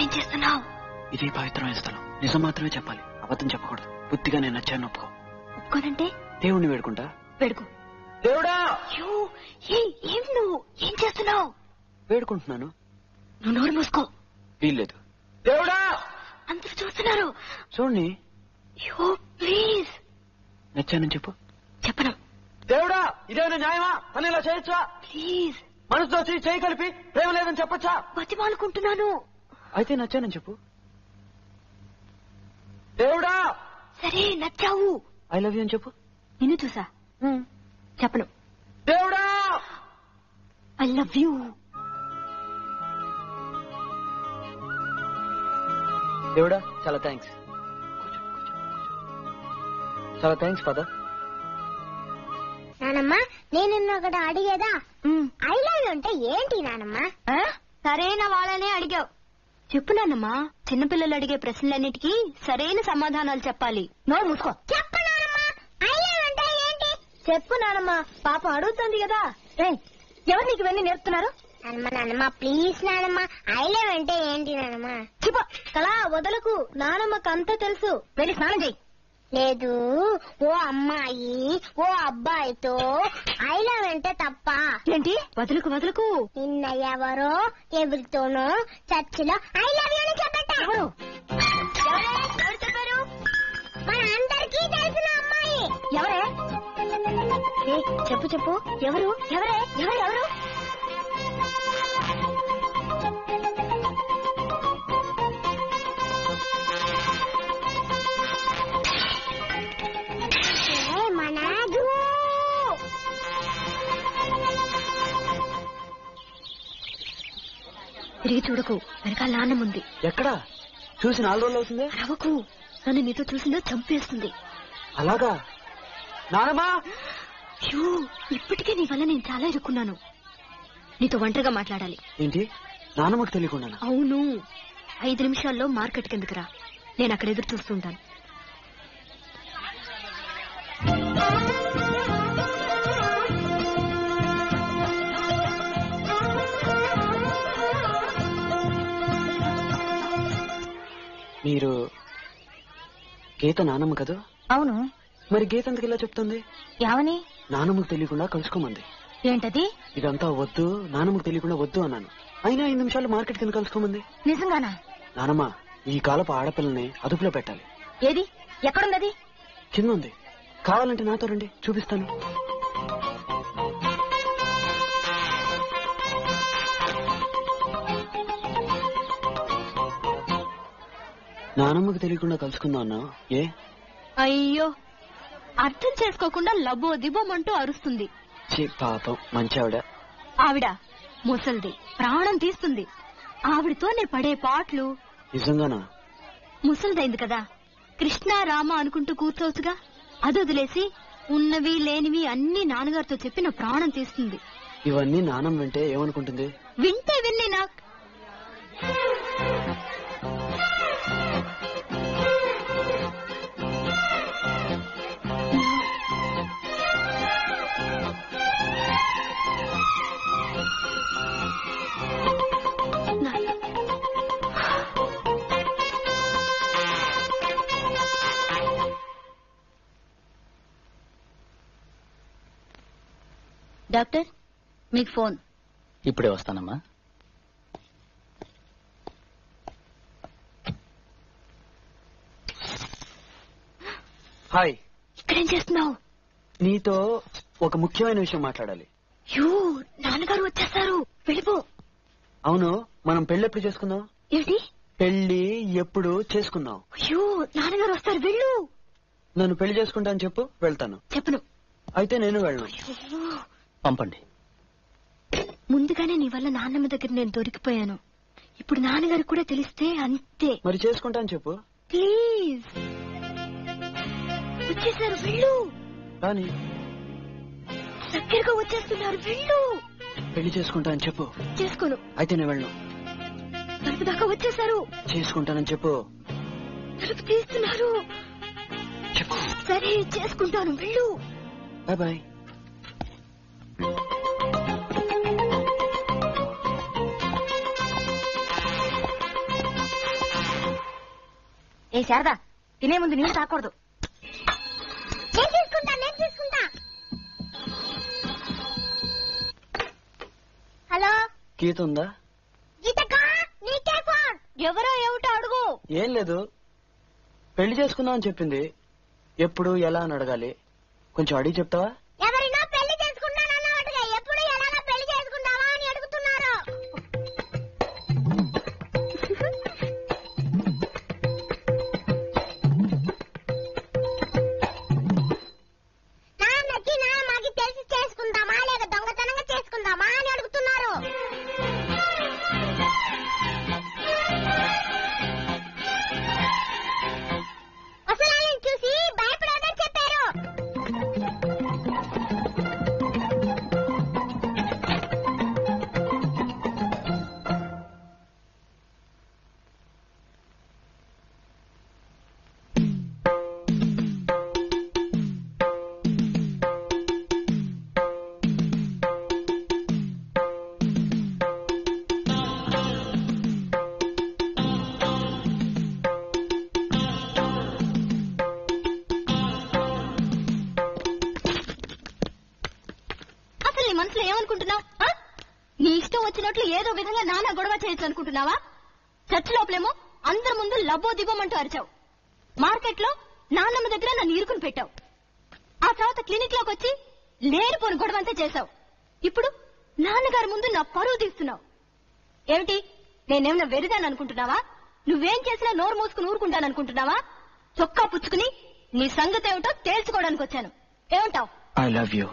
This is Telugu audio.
ఇక్కడేం చేస్తున్నావు? ఇది పవిత్రమైన స్థలం. నిజం మాత్రమే చెప్పాలి, అబద్ధం చెప్పకూడదు. బుద్ధిగా నేను నచ్చాను ఒప్పుకో. ఒప్పుకోనంటే దేవుణ్ణి వేడుకుంటా. వేడుకో. దేవుడా! ఏం నువ్వు ఏం చేస్తున్నావు? వేడుకుంటున్నాను. నువ్వు నోరు మూసుకో. వీల్లేదు. దేవుడా! అందరూ చూస్తున్నారు. చూడండి. ప్లీజ్. నచ్చానని చెప్పు. చెప్పను. దేవుడా! ఇదేమైనా న్యాయమా? పని ఇలా చేయొచ్చా? ప్లీజ్. మనసుతో చేయి కలిపి ప్రేమ లేదని చెప్పొచ్చా? బతిమాలుకుంటున్నాను. అయితే నచ్చానని చెప్పు. దేవుడా! సరే నచ్చావు. ఐ లవ్ యూ అని చెప్పు. నిన్ను చూసా. చెప్పను. దేవుడా! I love you. దేవుడా చాలా థ్యాంక్స్. చాలా థ్యాంక్స్ ఫాదర్. నానమ్మ నేను ఒకటి అడిగేదా? ఐ లవ్ యూ అంటే ఏంటి నానమ్మ? సరైన వాళ్ళనే అడిగావు. చెప్పు నాన్నమ్మా. చిన్నపిల్లలు అడిగే ప్రశ్నలన్నిటికీ సరైన సమాధానాలు చెప్పాలి. నోరు మూసుకో. చెప్పు నానమ్మ, ఐ లవ్ యూ అంటే ఏంటి? చెప్పు నానమ్మా. పాపం అడుగుతుంది కదా. ఎవరు నీకు ఇవన్నీ నేర్పుతున్నారు? నానమ్మ ప్లీజ్ నానమ్మ, ఐ లవ్ అంటే ఏంటి నానమ్మ? చెప్పు. కళా వదలకు. నానమ్మకు అంతా తెలుసు. వెళ్ళి స్నానం చెయ్యి. లేదు, ఓ అమ్మాయి ఓ అబ్బాయితో ఐ లవ్ అంటే తప్ప. ఏంటి? వదలకు. నిన్న ఎవరో ఎవరితోనో చర్చిలో ఐ లవ్ యూ అని చెప్పారు. చెప్పారు? మన అందరికీ తెలిసిన అమ్మాయి. ఎవరే? చెప్పు. ఎవరు? మనదు. తిరిగి చూడకు. వెనకాల నాన్నముంది. ఎక్కడా? చూసి 4 రోజులు అవుతుంది. రవకు. నన్ను నీతో చూసిందో చంపేస్తుంది. అలాగా? నానమ్మా! ఇప్పటికే నీ వల్ల నేను చాలా ఇరుక్కున్నాను. నీతో ఒంటరిగా మాట్లాడాలి. ఏంటి? నానమ్మకు తెలియకుండా? అవును. 5 నిమిషాల్లో మార్కెట్ కిందకి రా. నేను అక్కడ ఎదురు చూస్తుంటాను. మీరు గీత నానమ్మ కదా? అవును. మరి గీత ఎందుకు ఇలా చెప్తుంది? ఏమని? నానమ్మకు తెలియకుండా కలుసుకోమంది. ఏంటది? ఇదంతా వద్దు, నానమ్మకు తెలియకుండా వద్దు అన్నాను. అయినా 5 నిమిషాలు మార్కెట్ కింద కలుసుకోమంది. నిజంగానా? నానమ్మ ఈ కాలపు ఆడపిల్లని అదుపులో పెట్టాలి. ఏది? ఎక్కడుందది? కింద ఉంది. కావాలంటే నాతో రండి, చూపిస్తాను. నానమ్మకు తెలియకుండా కలుసుకుందాం అన్నా. ఏ? అయ్యో, అర్థం చేసుకోకుండా లబో దిబోమంటూ అరుస్తుంది. పాపం మంచి ఆవిడ. ఆవిడ ముసల్ది, ప్రాణం తీస్తుంది. ఆవిడతో నేను పడే పాటలు. నిజంగానా? ముసల్దైంది కదా, కృష్ణ రామ అనుకుంటూ కూర్చోవచ్చుగా. అది వదిలేసి ఉన్నవి లేనివి అన్ని నాన్నగారితో చెప్పి నా ప్రాణం తీస్తుంది. ఇవన్నీ నానమ్మ వింటే ఏమనుకుంటుంది? వింటే విన్ని నాకు డాక్టర్ మీకు ఫోన్. ఇప్పుడే వస్తానమ్మా. హాయ్. ఇక్కడేం చేస్తున్నావు? నీతో ఒక ముఖ్యమైన విషయం మాట్లాడాలి. నాన్నగారు వచ్చేస్తారు, వెళ్ళిపో. అవును, మనం పెళ్లి ఎప్పుడు చేసుకుందాం? ఏంటి? పెళ్లి ఎప్పుడు చేసుకుందాం? నాన్నగారు వస్తారు, వెళ్ళు. నన్ను పెళ్లి చేసుకుంటా అని చెప్పు, వెళ్తాను. చెప్పను. అయితే నేను వెళ్ళను. పంపండి. ముందుగానే నీ వల్ల నాన్నమ్మ దగ్గర నేను దొరికిపోయాను. ఇప్పుడు నాన్నగారు కూడా తెలిస్తే అంతే. మరి చేసుకుంటా అని చెప్పు ప్లీజ్. వచ్చేసారు, వెళ్ళు. కానీ దగ్గరగా వచ్చేస్తున్నారు, వెళ్ళు. పెళ్లి చేసుకుంటా అని చెప్పు. చేసుకోను. అయితే నేను వెళ్ళను. తలుపు దాకా వచ్చేసారు. చేసుకుంటానని చెప్పు. తలుపు తీస్తున్నారు. చెప్పు. సరే చేసుకుంటాను, వెళ్ళు. Bye bye. ఏ శారదా, తినే ముందు నీళ్ళు తాకూడదు. నేను తీసుకుంటా. హలో గీత ఉందా? గీతకా, నీకే ఫోన్. ఎవరో ఏమిటో అడుగు. ఏం లేదు, పెళ్లి చేసుకుందాం అని చెప్పింది. ఎప్పుడు ఎలా అని అడగాలి, కొంచెం అడిగి చెప్తావా? ఎవరినో పెళ్లి చేసుకుంటానన్నట్టుగా ఎప్పుడు ఎలాగో పెళ్లి చేసుకుంటావా అని అడుగుతున్నారు. నాన్నకి నాన్నకి తెలిసి చేసుకుందామా లేక దొంగతనంగా చేసుకుందామా అని అడుగుతున్నారు. అసలు చూసి భయపడదని చెప్పారు. అసలు నీ మనసులో ఏమనుకుంటున్నావు? నీ ఇష్టం వచ్చినట్లు ఏదో విధంగా నానా గొడవ చేయొచ్చు అనుకుంటున్నావా? చర్చ్ లోపలేమో అందరి ముందు లబ్బో దిగోమంటూ అరిచావు. మార్కెట్ లో నాన్నమ్మ దగ్గర నన్ను ఇరుకుని పెట్టావు. ఆ తర్వాత క్లినిక్ లోకి వచ్చి లేనిపోని గొడవంతా చేశావు. ఇప్పుడు నాన్నగారి ముందు నా పరువు తీస్తున్నావు. ఏమిటి, నేనేమన్నా వెరిదాను అనుకుంటున్నావా? నువ్వేం చేసినా నోరు మూసుకుని ఊరుకుంటాననుకుంటున్నావా? చొక్కా పుచ్చుకుని నీ సంగతి ఏమిటో తేల్చుకోవడానికి వచ్చాను. ఏమంటావు? I love you.